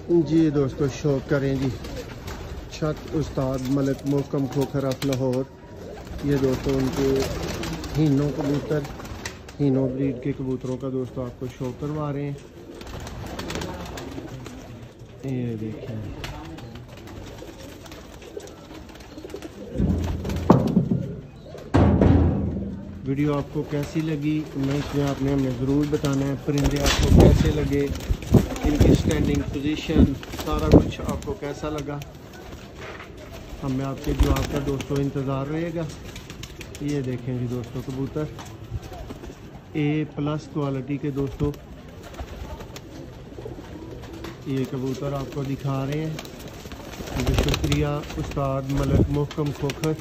जी दोस्तों, शौक करें जी छत उस्ताद मलिक मोहकम खोखर ऑफ लाहौर। ये दोस्तों उनके हीनो कबूतर, हीनो ब्रीड के कबूतरों का दोस्तों आपको शौक करवा रहे हैं। ये देखें, वीडियो आपको कैसी लगी इसमें आपने हमें ज़रूर बताना है। परिंदे आपको कैसे लगे, इनकी स्टैंडिंग पोजीशन, सारा कुछ आपको कैसा लगा, हमें आपके जवाब का दोस्तों इंतज़ार रहेगा। ये देखें जी दोस्तों, कबूतर A+ क्वालिटी के दोस्तों ये कबूतर आपको दिखा रहे हैं। शुक्रिया उस्ताद मलिक मोहकम खोखर।